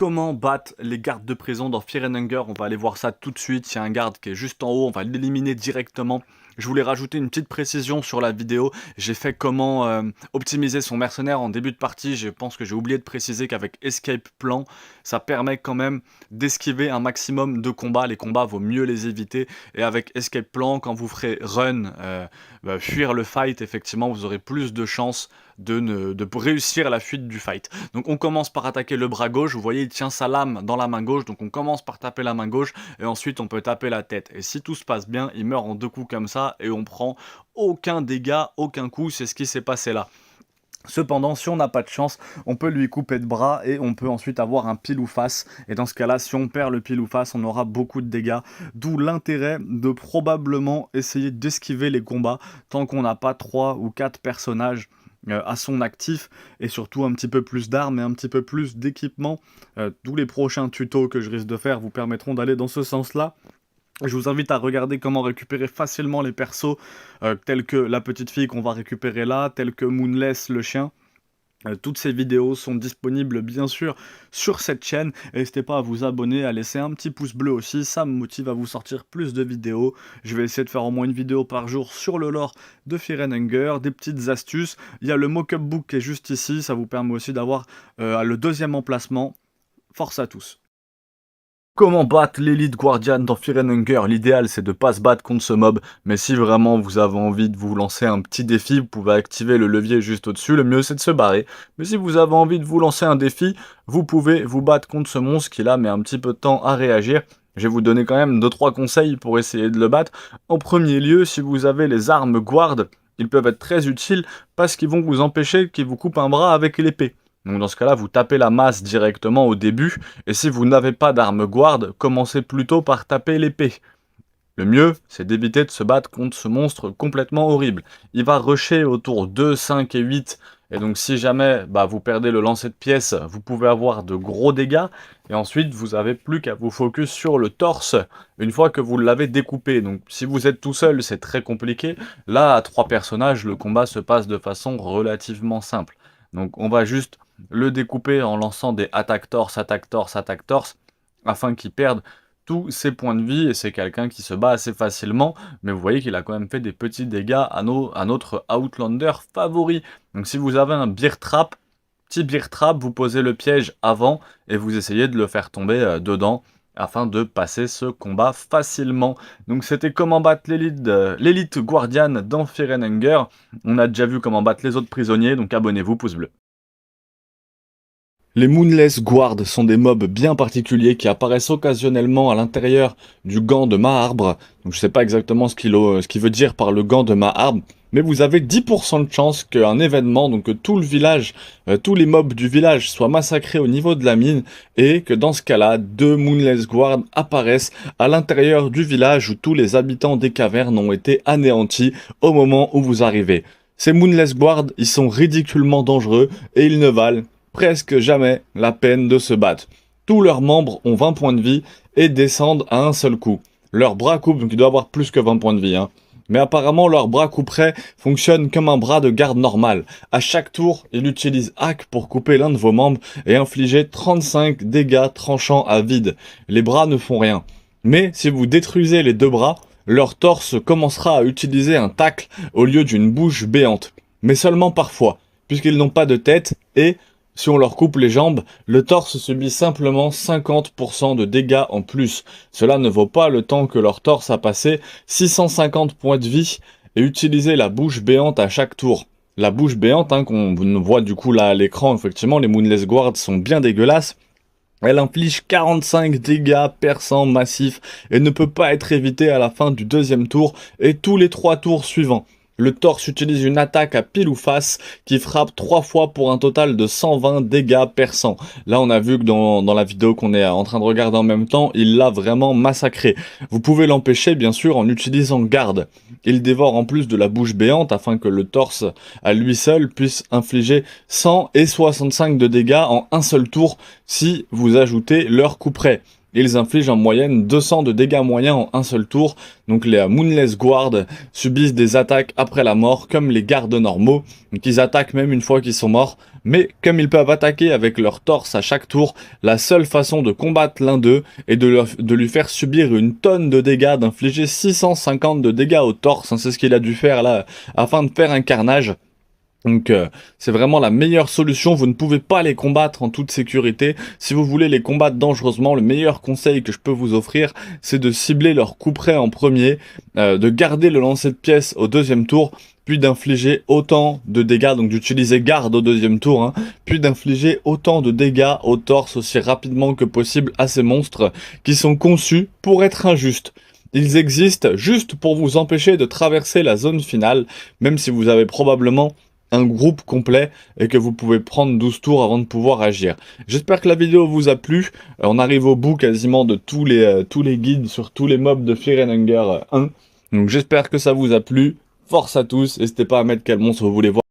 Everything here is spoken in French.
Comment battre les gardes de prison dans Fear and Hunger? On va aller voir ça tout de suite. Il y a un garde qui est juste en haut, on va l'éliminer directement. Je voulais rajouter une petite précision sur la vidéo. J'ai fait comment optimiser son mercenaire en début de partie. Je pense que j'ai oublié de préciser qu'avec Escape Plan, ça permet quand même d'esquiver un maximum de combats. Les combats, vaut mieux les éviter. Et avec Escape Plan, quand vous ferez run, fuir le fight, effectivement, vous aurez plus de chances de réussir la fuite du fight. Donc on commence par attaquer le bras gauche, vous voyez il tient sa lame dans la main gauche, donc on commence par taper la main gauche, et ensuite on peut taper la tête. Et si tout se passe bien, il meurt en 2 coups comme ça, et on prend aucun dégât, aucun coup, c'est ce qui s'est passé là. Cependant, si on n'a pas de chance, on peut lui couper de bras et on peut ensuite avoir un pile ou face. Et dans ce cas-là, si on perd le pile ou face, on aura beaucoup de dégâts. D'où l'intérêt de probablement essayer d'esquiver les combats tant qu'on n'a pas 3 ou 4 personnages à son actif, et surtout un petit peu plus d'armes et un petit peu plus d'équipement. Tous les prochains tutos que je risque de faire vous permettront d'aller dans ce sens-là. Je vous invite à regarder comment récupérer facilement les persos, tels que la petite fille qu'on va récupérer là, tels que Moonless le chien. Toutes ces vidéos sont disponibles bien sûr sur cette chaîne. N'hésitez pas à vous abonner, à laisser un petit pouce bleu aussi, ça me motive à vous sortir plus de vidéos. Je vais essayer de faire au moins une vidéo par jour sur le lore de Fear and Hunger, des petites astuces. Il y a le mock-up book qui est juste ici, ça vous permet aussi d'avoir le 2e emplacement. Force à tous. Comment battre l'élite Guardian dans Fear and Hunger? L'idéal c'est de pas se battre contre ce mob, mais si vraiment vous avez envie de vous lancer un petit défi, vous pouvez activer le levier juste au-dessus, le mieux c'est de se barrer. Mais si vous avez envie de vous lancer un défi, vous pouvez vous battre contre ce monstre qui là met un petit peu de temps à réagir. Je vais vous donner quand même 2-3 conseils pour essayer de le battre. En premier lieu, si vous avez les armes guard, ils peuvent être très utiles parce qu'ils vont vous empêcher qu'ils vous coupent un bras avec l'épée. Donc dans ce cas-là, vous tapez la masse directement au début, et si vous n'avez pas d'arme guard, commencez plutôt par taper l'épée. Le mieux, c'est d'éviter de se battre contre ce monstre complètement horrible. Il va rusher autour 2, 5 et 8, et donc si jamais vous perdez le lancer de pièces, vous pouvez avoir de gros dégâts, et ensuite vous n'avez plus qu'à vous focus sur le torse, une fois que vous l'avez découpé. Donc si vous êtes tout seul, c'est très compliqué. Là, à 3 personnages, le combat se passe de façon relativement simple. Donc on va juste le découper en lançant des attaque torse, attaque torse, attaque torse, afin qu'il perde tous ses points de vie, et c'est quelqu'un qui se bat assez facilement, mais vous voyez qu'il a quand même fait des petits dégâts à notre Outlander favori. Donc si vous avez un Bear Trap, petit Bear Trap, vous posez le piège avant, et vous essayez de le faire tomber dedans, afin de passer ce combat facilement. Donc c'était comment battre l'élite Guardian dans Fear and Hunger. On a déjà vu comment battre les autres prisonniers, donc abonnez-vous, pouce bleu. Les Moonless Guard sont des mobs bien particuliers qui apparaissent occasionnellement à l'intérieur du gant de Maarbre. Donc je sais pas exactement ce qu'il veut dire par le gant de Maarbre, mais vous avez 10% de chance qu'un événement, donc que tout le village, tous les mobs du village soient massacrés au niveau de la mine, et que dans ce cas-là, 2 Moonless Guard apparaissent à l'intérieur du village où tous les habitants des cavernes ont été anéantis au moment où vous arrivez. Ces Moonless Guard, ils sont ridiculement dangereux et ils ne valent presque jamais la peine de se battre. Tous leurs membres ont 20 points de vie et descendent à un seul coup. Leur bras coupe, donc il doit avoir plus que 20 points de vie, Mais apparemment, leur bras couperet fonctionne comme un bras de garde normal. À chaque tour, il utilise hack pour couper l'un de vos membres et infliger 35 dégâts tranchants à vide. Les bras ne font rien. Mais si vous détruisez les 2 bras, leur torse commencera à utiliser un tacle au lieu d'une bouche béante. Mais seulement parfois, puisqu'ils n'ont pas de tête et si on leur coupe les jambes, le torse subit simplement 50% de dégâts en plus. Cela ne vaut pas le temps que leur torse a passé 650 points de vie et utiliser la bouche béante à chaque tour. La bouche béante, qu'on voit du coup là à l'écran, effectivement, les Moonless Guards sont bien dégueulasses. Elle inflige 45 dégâts perçants massifs et ne peut pas être évitée à la fin du 2e tour et tous les 3 tours suivants. Le torse utilise une attaque à pile ou face qui frappe 3 fois pour un total de 120 dégâts perçants. Là, on a vu que dans la vidéo qu'on est en train de regarder en même temps, il l'a vraiment massacré. Vous pouvez l'empêcher, bien sûr, en utilisant garde. Il dévore en plus de la bouche béante afin que le torse, à lui seul, puisse infliger 100 et 65 de dégâts en un seul tour si vous ajoutez leur couperet. Ils infligent en moyenne 200 de dégâts moyens en un seul tour, donc les Moonless Guard subissent des attaques après la mort comme les gardes normaux, donc ils attaquent même une fois qu'ils sont morts, mais comme ils peuvent attaquer avec leur torse à chaque tour, la seule façon de combattre l'un d'eux est de lui faire subir une tonne de dégâts, d'infliger 650 de dégâts au torse, hein, c'est ce qu'il a dû faire là, afin de faire un carnage. Donc c'est vraiment la meilleure solution, vous ne pouvez pas les combattre en toute sécurité. Si vous voulez les combattre dangereusement, le meilleur conseil que je peux vous offrir, c'est de cibler leur coup près en premier, de garder le lancer de pièces au deuxième tour, puis d'infliger autant de dégâts, donc d'utiliser garde au deuxième tour, hein, puis d'infliger autant de dégâts au torse aussi rapidement que possible à ces monstres qui sont conçus pour être injustes. Ils existent juste pour vous empêcher de traverser la zone finale, même si vous avez probablement un groupe complet et que vous pouvez prendre 12 tours avant de pouvoir agir. J'espère que la vidéo vous a plu. On arrive au bout quasiment de tous les guides sur tous les mobs de Fear and Hunger 1. Donc j'espère que ça vous a plu. Force à tous, n'hésitez pas à mettre quel monstre vous voulez voir.